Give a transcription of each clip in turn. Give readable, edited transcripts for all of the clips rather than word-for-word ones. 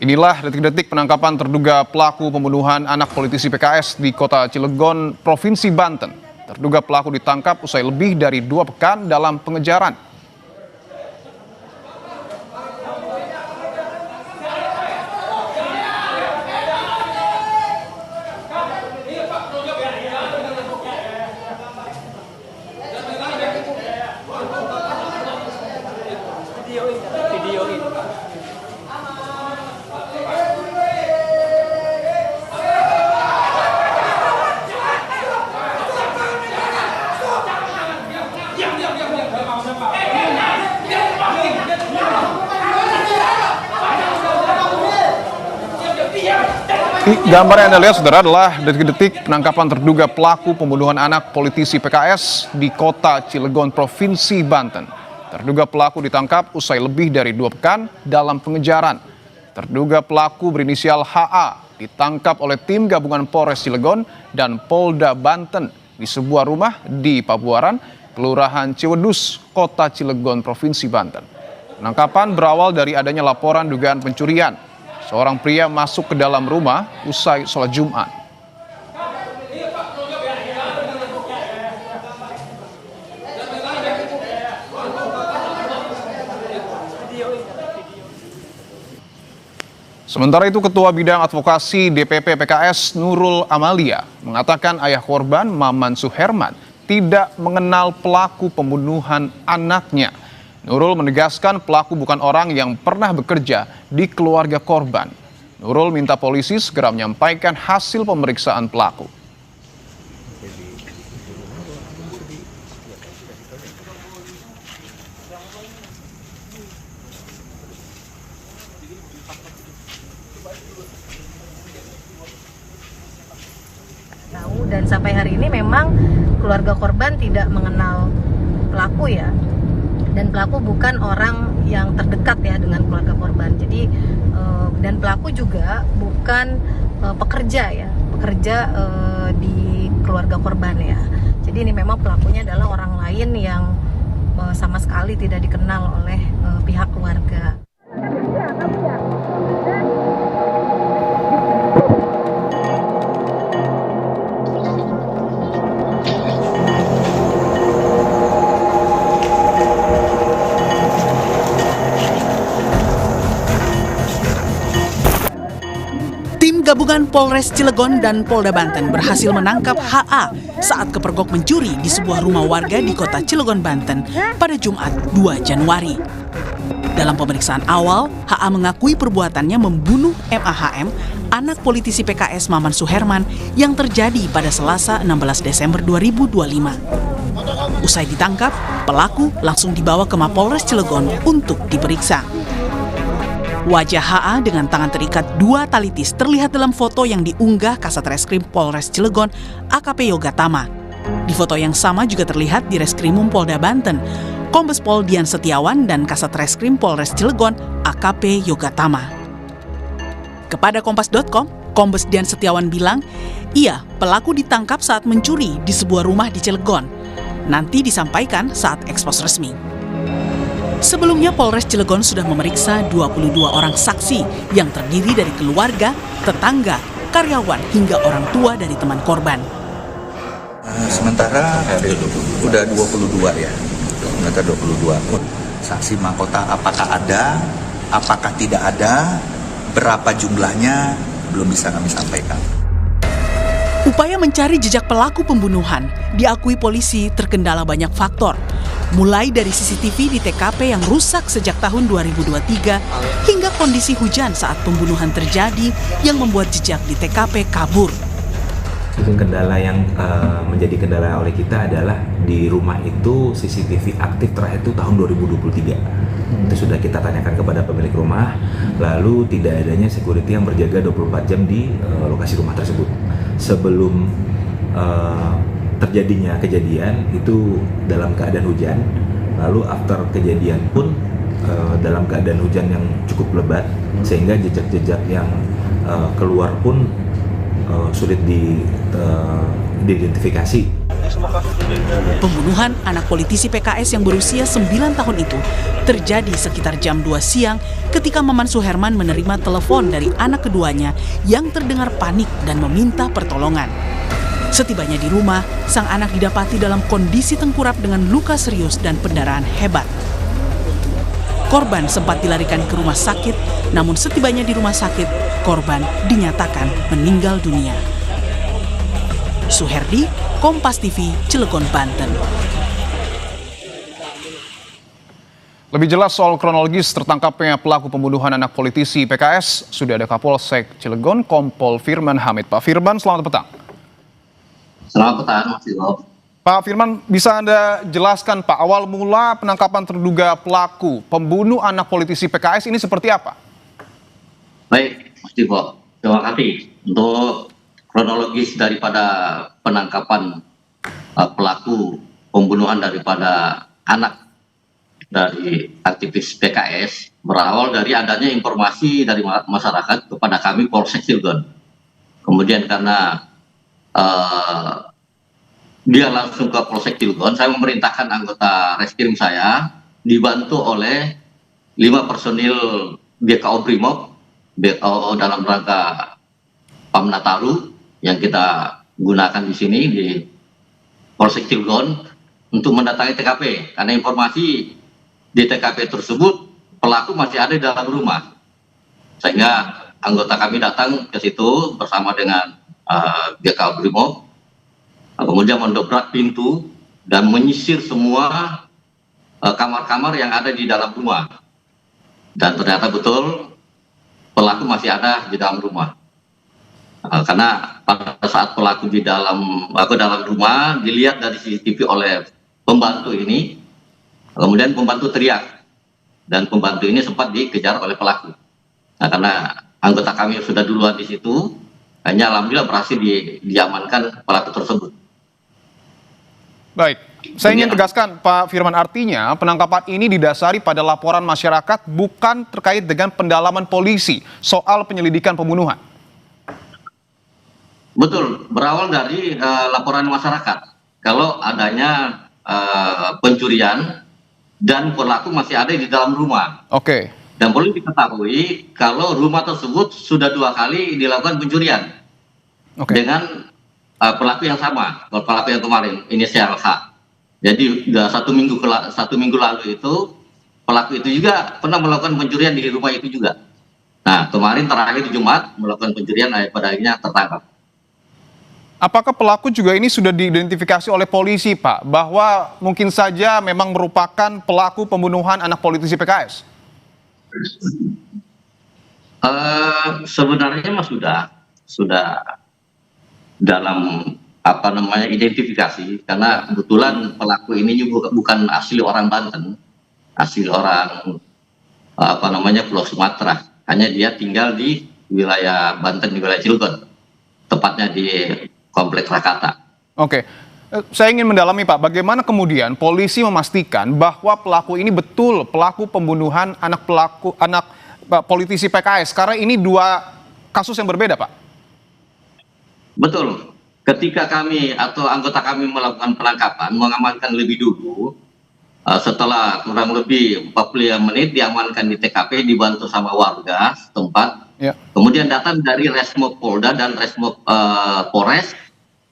Inilah detik-detik penangkapan terduga pelaku pembunuhan anak politisi PKS di kota Cilegon, Provinsi Banten. Terduga pelaku ditangkap usai lebih dari 2 pekan dalam pengejaran. Gambar yang Anda lihat, saudara, adalah detik-detik penangkapan terduga pelaku pembunuhan anak politisi PKS di kota Cilegon, Provinsi Banten. Terduga pelaku ditangkap usai lebih dari 2 pekan dalam pengejaran. Terduga pelaku berinisial HA ditangkap oleh tim gabungan Polres Cilegon dan Polda Banten di sebuah rumah di Pabuaran, Kelurahan Ciwedus, Kota Cilegon, Provinsi Banten. Penangkapan berawal dari adanya laporan dugaan pencurian. Seorang pria masuk ke dalam rumah usai sholat Jumat. Sementara itu, Ketua Bidang Advokasi DPP PKS Nurul Amalia mengatakan ayah korban, Maman Suherman, tidak mengenal pelaku pembunuhan anaknya. Nurul menegaskan pelaku bukan orang yang pernah bekerja di keluarga korban. Nurul minta polisi segera menyampaikan hasil pemeriksaan pelaku. Dan sampai hari ini memang keluarga korban tidak mengenal pelaku ya. Dan pelaku bukan orang yang terdekat ya dengan keluarga korban. Jadi dan pelaku juga bukan pekerja di keluarga korban ya. Jadi ini memang pelakunya adalah orang lain yang sama sekali tidak dikenal oleh pihak keluarga. Gabungan Polres Cilegon dan Polda Banten berhasil menangkap HA saat kepergok mencuri di sebuah rumah warga di kota Cilegon, Banten pada Jumat 2 Januari. Dalam pemeriksaan awal, HA mengakui perbuatannya membunuh MAHM, anak politisi PKS Maman Suherman, yang terjadi pada Selasa 16 Desember 2025. Usai ditangkap, pelaku langsung dibawa ke Mapolres Cilegon untuk diperiksa. Wajah HA dengan tangan terikat 2 tali tis terlihat dalam foto yang diunggah Kasat Reskrim Polres Cilegon AKP Yoga Tama. Di foto yang sama juga terlihat di Reskrimum Polda Banten, Kombes Pol Dian Setiawan dan Kasat Reskrim Polres Cilegon AKP Yoga Tama. Kepada Kompas.com, Kombes Dian Setiawan bilang, iya, pelaku ditangkap saat mencuri di sebuah rumah di Cilegon. Nanti disampaikan saat ekspos resmi. Sebelumnya Polres Cilegon sudah memeriksa 22 orang saksi yang terdiri dari keluarga, tetangga, karyawan hingga orang tua dari teman korban. Sementara udah 22 ya. Sementara 22. Saksi mahkota apakah ada, apakah tidak ada, berapa jumlahnya belum bisa kami sampaikan. Upaya mencari jejak pelaku pembunuhan diakui polisi terkendala banyak faktor, mulai dari CCTV di TKP yang rusak sejak tahun 2023 hingga kondisi hujan saat pembunuhan terjadi yang membuat jejak di TKP kabur. Kendala yang menjadi kendala oleh kita adalah di rumah itu CCTV aktif terakhir itu tahun 2023. Itu sudah kita tanyakan kepada pemilik rumah, lalu tidak adanya security yang berjaga 24 jam di lokasi rumah tersebut. Sebelum terjadinya kejadian itu dalam keadaan hujan, lalu after kejadian pun dalam keadaan hujan yang cukup lebat, sehingga jejak-jejak yang keluar pun sulit diidentifikasi. Pembunuhan anak politisi PKS yang berusia 9 tahun itu terjadi sekitar jam 2 siang ketika Maman Suherman menerima telepon dari anak keduanya yang terdengar panik dan meminta pertolongan. Setibanya di rumah, sang anak didapati dalam kondisi tengkurap dengan luka serius dan pendarahan hebat. Korban sempat dilarikan ke rumah sakit, namun setibanya di rumah sakit, korban dinyatakan meninggal dunia. Suherdi, Kompas TV, Cilegon, Banten. Lebih jelas soal kronologis tertangkapnya pelaku pembunuhan anak politisi PKS, sudah ada Kapolsek Cilegon, Kompol Firman Hamid. Pak Firman, selamat petang. Selamat petang, Mas Ilham. Pak Firman, bisa Anda jelaskan Pak, awal mula penangkapan terduga pelaku pembunuh anak politisi PKS ini seperti apa? Baik, Mas Ilham. Terima kasih untuk kronologis daripada penangkapan pelaku pembunuhan daripada anak dari aktivis PKS berawal dari adanya informasi dari masyarakat kepada kami Polsek Cilegon. Kemudian karena dia langsung ke Polsek Cilegon, saya memerintahkan anggota reskrim saya dibantu oleh 5 personil BKO Brimob, BKO dalam rangka Pamnataru yang kita gunakan di sini di Polsek Cilegon untuk mendatangi TKP karena informasi di TKP tersebut pelaku masih ada di dalam rumah, sehingga anggota kami datang ke situ bersama dengan BKO Brimob, kemudian mendobrak pintu dan menyisir semua kamar-kamar yang ada di dalam rumah, dan ternyata betul pelaku masih ada di dalam rumah. Karena pada saat pelaku di dalam rumah dilihat dari CCTV oleh pembantu ini, kemudian pembantu teriak dan pembantu ini sempat dikejar oleh pelaku. Nah, karena anggota kami sudah duluan di situ, hanya alhamdulillah berhasil diamankan pelaku tersebut. Baik, saya ingin tegaskan Pak Firman, artinya penangkapan ini didasari pada laporan masyarakat bukan terkait dengan pendalaman polisi soal penyelidikan pembunuhan. Betul, berawal dari laporan masyarakat kalau adanya pencurian dan pelaku masih ada di dalam rumah. Oke. Dan perlu diketahui kalau rumah tersebut sudah 2 kali dilakukan pencurian dengan pelaku yang sama, pelaku yang kemarin inisial H. Jadi satu minggu lalu itu pelaku itu juga pernah melakukan pencurian di rumah itu juga. Nah, kemarin terakhir di Jumat melakukan pencurian, pada akhirnya tertangkap. Apakah pelaku juga ini sudah diidentifikasi oleh polisi, Pak, bahwa mungkin saja memang merupakan pelaku pembunuhan anak politisi PKS? Sebenarnya mas sudah dalam identifikasi, karena kebetulan pelaku ini juga bukan asli orang Banten, asli orang Pulau Sumatera, hanya dia tinggal di wilayah Banten, di wilayah Cilegon, tepatnya di Komplek Rakata. Oke, saya ingin mendalami Pak, bagaimana kemudian polisi memastikan bahwa pelaku ini betul pelaku pembunuhan anak politisi PKS? Karena ini 2 kasus yang berbeda, Pak. Betul. Ketika kami atau anggota kami melakukan penangkapan, mengamankan lebih dulu, setelah kurang lebih 45 menit diamankan di TKP, dibantu sama warga setempat. Ya. Kemudian datang dari Resmob Polda dan Resmob Polres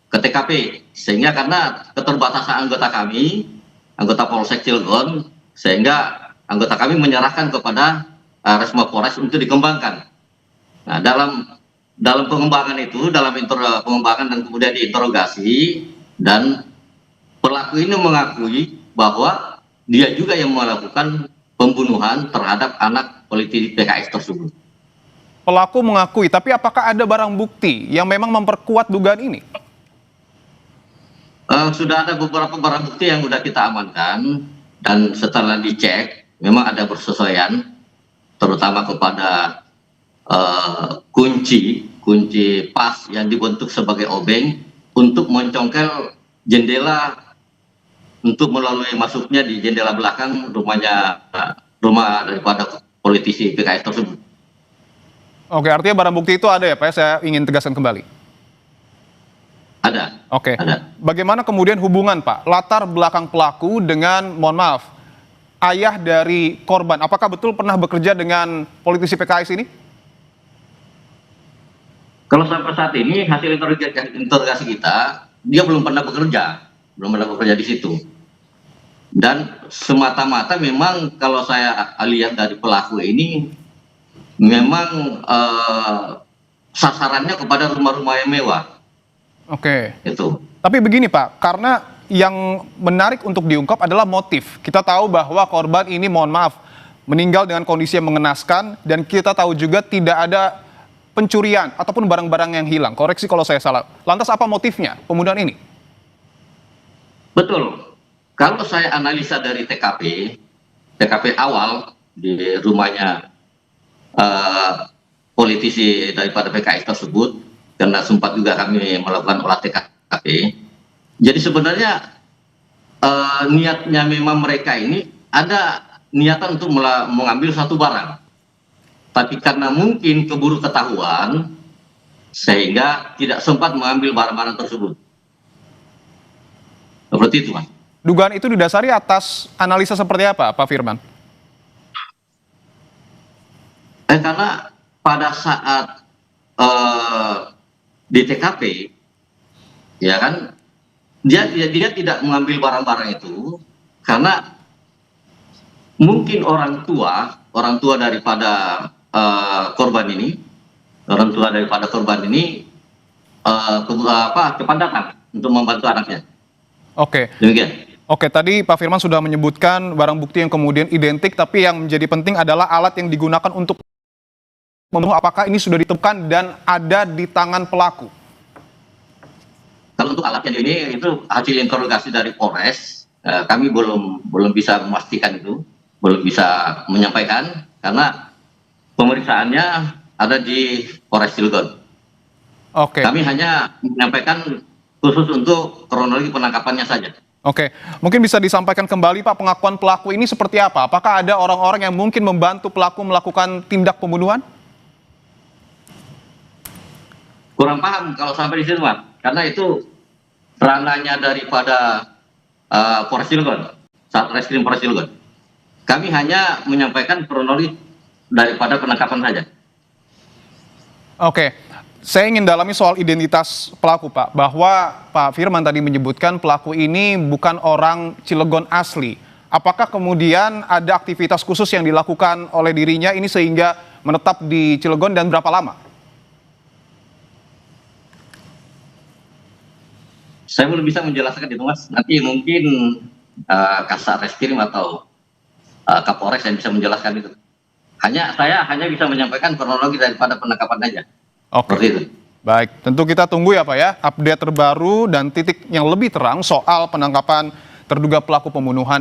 ke TKP, sehingga karena keterbatasan anggota kami, anggota Polsek Cilegon, sehingga anggota kami menyerahkan kepada Resmob Polres untuk dikembangkan. Nah, dalam pengembangan itu, pengembangan dan kemudian diinterogasi, dan pelaku ini mengakui bahwa dia juga yang melakukan pembunuhan terhadap anak politisi PKS tersebut. Pelaku mengakui, tapi apakah ada barang bukti yang memang memperkuat dugaan ini? Sudah ada beberapa barang bukti yang sudah kita amankan, dan setelah dicek memang ada persesuaian, terutama kepada kunci pas yang dibentuk sebagai obeng untuk mencongkel jendela untuk melalui masuknya di jendela belakang rumah daripada politisi PKS tersebut. Oke, artinya barang bukti itu ada ya Pak, saya ingin tegaskan kembali. Ada. Oke. Ada. Bagaimana kemudian hubungan Pak, latar belakang pelaku dengan, mohon maaf, ayah dari korban? Apakah betul pernah bekerja dengan politisi PKS ini? Kalau sampai saat ini hasil interogasi kita, dia belum pernah bekerja di situ. Dan semata-mata memang kalau saya lihat dari pelaku ini, memang sasarannya kepada rumah-rumah yang mewah. Oke. Itu. Tapi begini Pak, karena yang menarik untuk diungkap adalah motif. Kita tahu bahwa korban ini, mohon maaf, meninggal dengan kondisi yang mengenaskan, dan kita tahu juga tidak ada pencurian ataupun barang-barang yang hilang. Koreksi kalau saya salah. Lantas apa motifnya pembunuhan ini? Betul. Kalau saya analisa dari TKP awal di rumahnya politisi daripada PKS tersebut, karena sempat juga kami melakukan olah TKP. Jadi sebenarnya niatnya memang mereka ini ada niatan untuk mengambil satu barang. Tapi karena mungkin keburu ketahuan, sehingga tidak sempat mengambil barang-barang tersebut. Seperti itu, Mas. Dugaan itu didasari atas analisa seperti apa, Pak Firman? Karena pada saat di TKP, ya kan, dia tidak mengambil barang-barang itu karena mungkin orang tua daripada korban ini cepat datang untuk membantu anaknya. Oke. Demikian. Oke, tadi Pak Firman sudah menyebutkan barang bukti yang kemudian identik, tapi yang menjadi penting adalah alat yang digunakan untuk membunuh. Apakah ini sudah ditemukan dan ada di tangan pelaku? Kalau untuk alatnya ini itu hasil interogasi dari Polres, kami belum bisa memastikan itu, belum bisa menyampaikan karena pemeriksaannya ada di Polres Cilegon. Oke. Kami hanya menyampaikan khusus untuk kronologi penangkapannya saja. Oke, mungkin bisa disampaikan kembali Pak, pengakuan pelaku ini seperti apa? Apakah ada orang-orang yang mungkin membantu pelaku melakukan tindak pembunuhan? Kurang paham kalau sampai di situ, Mas. Karena itu ranahnya daripada Polres Cilegon, Satreskrim Polres Cilegon. Kami hanya menyampaikan kronologi daripada penangkapan saja. Oke, saya ingin dalami soal identitas pelaku Pak, bahwa Pak Firman tadi menyebutkan pelaku ini bukan orang Cilegon asli. Apakah kemudian ada aktivitas khusus yang dilakukan oleh dirinya ini sehingga menetap di Cilegon dan berapa lama? Saya belum bisa menjelaskan itu, Mas. Nanti mungkin Kasat Reskrim atau Kapolres yang bisa menjelaskan itu. Saya hanya bisa menyampaikan kronologi daripada penangkapan saja. Oke. Seperti itu. Baik, tentu kita tunggu ya Pak ya, update terbaru dan titik yang lebih terang soal penangkapan terduga pelaku pembunuhan